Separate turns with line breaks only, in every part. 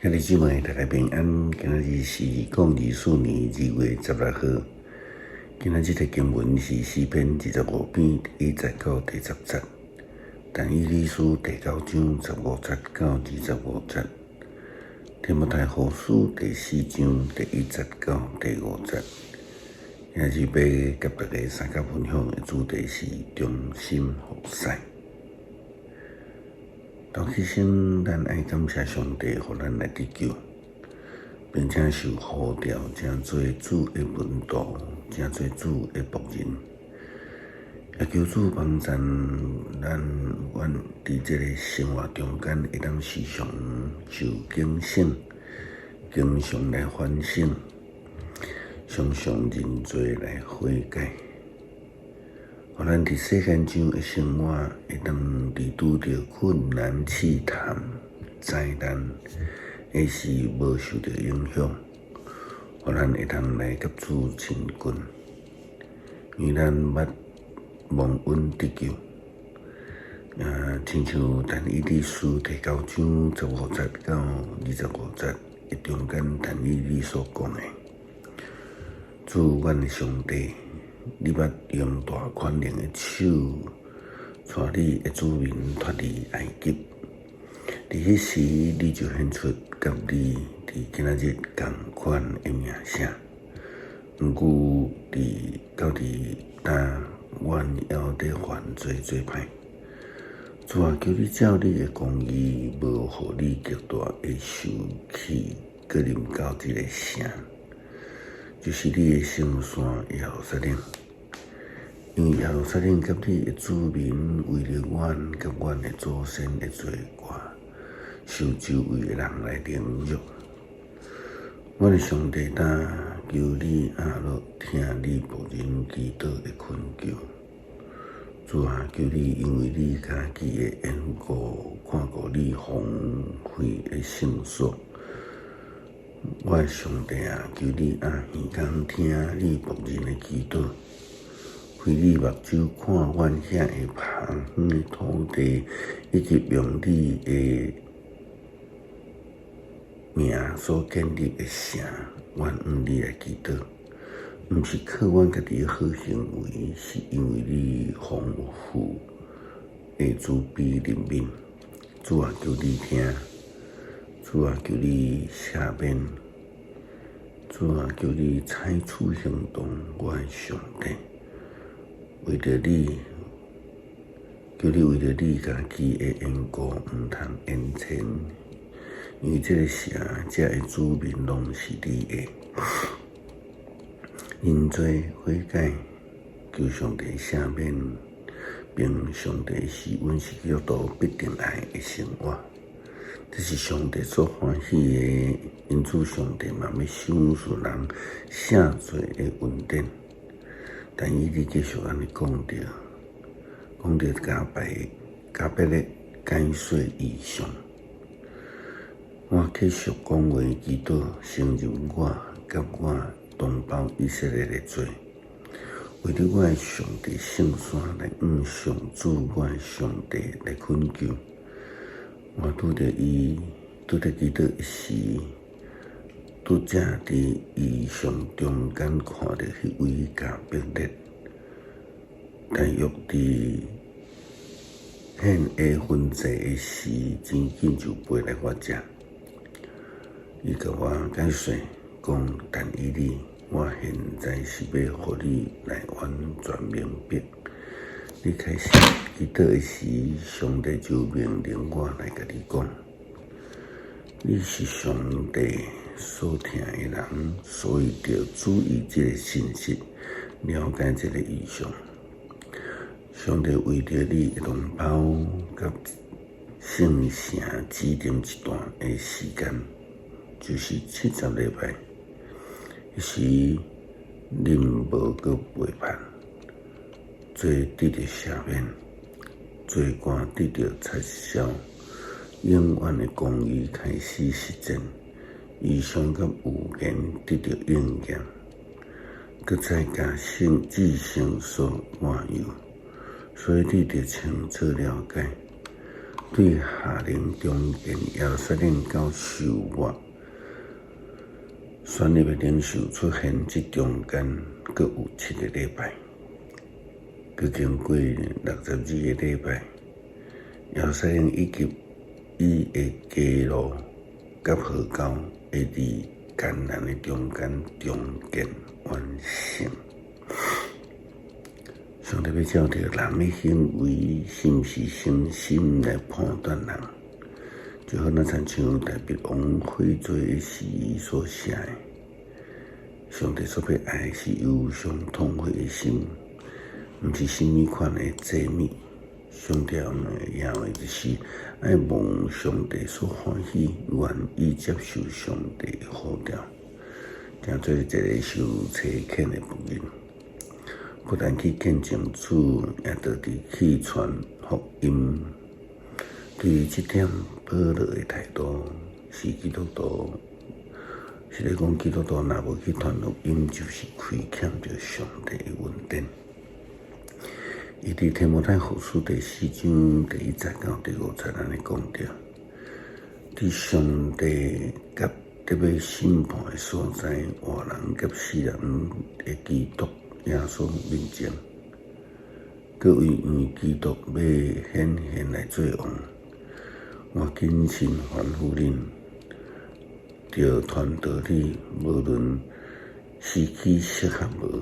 兄弟姊妹，大家平安。今日是2024年2月16号。今日的经文是诗篇25篇第1节到第10节，但以理书第9章15节到25节，提摩太后书第4章第1节到第5节。今日要甲大家三角分享的主题是忠心服侍。到起先，咱爱感谢上帝，予咱来得救，并且受呼召，成做主的门徒，成做主的仆人。也求主帮助咱，阮伫这个生活中间，会当时常受警醒，经常来反省，常常认罪来悔改。互咱伫世间上的生活，会当伫拄着困难、试探、灾难，也是无受到影响，互咱会当来甲主亲近，因为咱捌蒙恩得救。亲像但以理书第9章15节到25节，中间但以理所讲的，主阮的上帝，你捌用大权能的手，带你的子民脱离埃及。伫迄时，你就显出甲你伫今仔日同款的名声。毋过到伫当阮还在犯罪做歹，主啊，求你照你的公义，无互你极大的受气，搁临到这个城，就是你的圣山耶路撒冷。因为耶路撒冷甲你的子民，为了阮甲阮的祖先的罪过，受周围的人来凌辱。阮的上帝呾，求你听你仆人祈祷的恳求。主啊，求你因为你家己的缘故，看顾你荒废的圣所。我的上帝啊，求你耳耳听你仆人的祈祷，开你目睭看阮遐的旁远的土地，以及用你的名所建立的城，阮向你来祈祷。毋是靠阮家己的好行为，是因为你丰富的慈悲怜悯。主啊，求你听；主啊，求你赦免；主啊，求你采取行动，我的上帝。为着你，求你为着你家己的缘故，毋通言前，因为这个城，这的子民拢是你的。认罪悔改，求上帝赦免，并上帝是阮是基督徒必定爱的生活。这是上帝所欢喜的，因此上帝嘛要赏赐人赦罪的恩典。但以理继续安尼讲着加倍的解说异象。我继续讲话祈祷，承认我甲我同胞以色列的罪，为了我的上帝圣山来向上主我的上帝来恳求。我拄着祈祷一时，拄则伫异象中间看到迄位加百列，但约伫显下分际的时，真紧就飞来我遮。伊甲我解说讲，但以理，我现在是要互你来完全明白。你开始祈祷的时，上帝就命令我来甲你讲，你是上帝所听的人，所以要注意这个信息，了解这个异象。上帝为着你的同胞甲圣城指定一段的时间，就是70礼拜。迄时，恁无搁背叛，罪得到赦免，罪过得到撤销，永远的公义开始实践，异象甲预言得到应验，搁再加至圣所满有，所以你得清楚了解，对下令中间耶路撒冷到受我选立的领袖出现，这中间各有7个礼拜，佮经过62个礼拜，耶路撒冷以及伊的街路甲河沟会伫艰难的中间建完成。上帝要照着人的行为是毋是诚心来判断人，就好那亲像大卫王悔罪的时所写的，上帝所要爱是忧伤痛悔的心，毋是甚物款的祭物。上帝要的就是爱望上帝所欢喜，愿意接受上帝的呼召，成做一个受差遣的仆人。不但去见证主，也得去传福音。对于这点，保罗的态度是基督徒，是咧讲基督徒若无去传福音，就是亏欠着上帝的恩典。伊伫提摩太后书第4章第1节到第5节安尼讲着，伫上帝甲特别审判的所在，活人甲死人的基督耶稣面前，各位为基督要显现来做王，我谨慎吩咐恁，着传道理，无论时机适合无，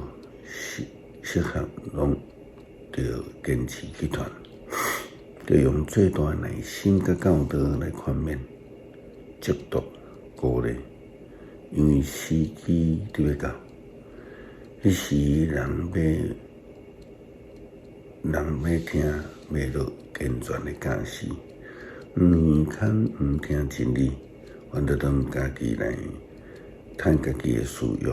适合拢着坚持去传，着用最大的耐心甲教导来劝勉、接督、鼓励，因为时机就要到。迄时人要听袂落健全的教示，毋听真理，反倒当家己来趁家己的私欲，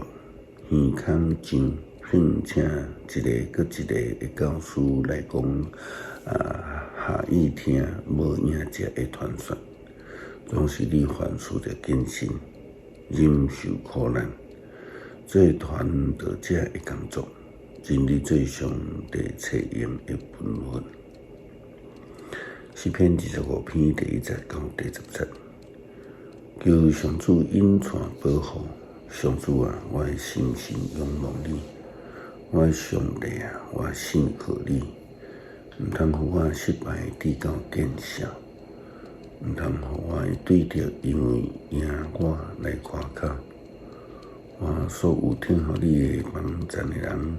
耳孔上并且一个搁一个的教师来讲下意听，无影者的传说，总是你凡事着谨慎，忍受苦难。做传道者的工作，真理做上帝采用的本分。诗篇25篇第1节到第10节，求上主隐藏保护。上主啊，我的心仰望你，我的上帝啊，我信靠你。毋通互我失败递到见效，毋通互我对着因为赢我来夸口。我所有听互你的帮赞的人，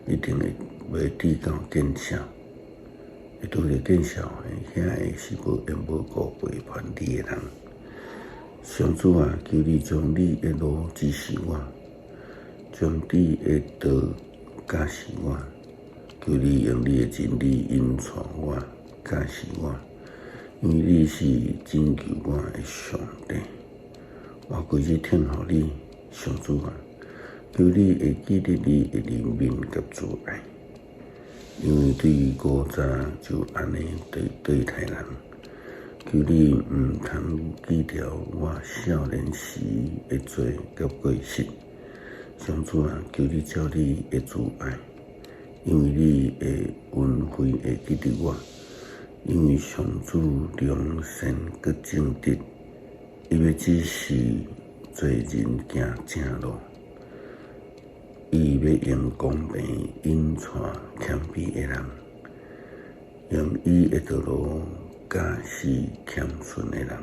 一定会递到见效。会拄着见效的，遐个是无缘无故背叛你的人。上主啊，求你将你的路指示我，将你的道教示我。求你用你的真理引带我、教示我，因为你是拯救我的上帝。我规日听互你。上主啊，求你会记得你的怜悯甲慈爱，因为对于古早就安尼对待人。求你毋通记掉我少年时的罪甲过失。上主啊，求你照你的慈爱，因为你的恩惠会记得我。因为上主良善佮正直，伊要指示做人行正路，伊要用公平引带谦卑的人，用伊的道路教示谦逊的人，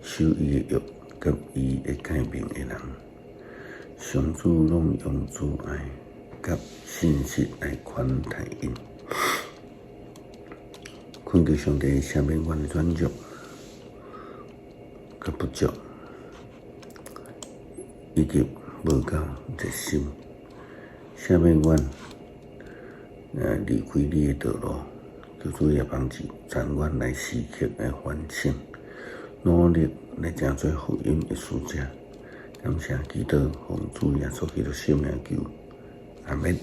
守伊的约甲伊的诫命的人。上主拢用慈爱甲信实来款待因。恳求上帝赦免阮的软弱甲不足，以及无够热心，赦免阮离开你的道路，求主也帮助咱阮来时刻来反省，努力来成做福音的使者。感谢基督奉主耶稣基督圣名求，阿门。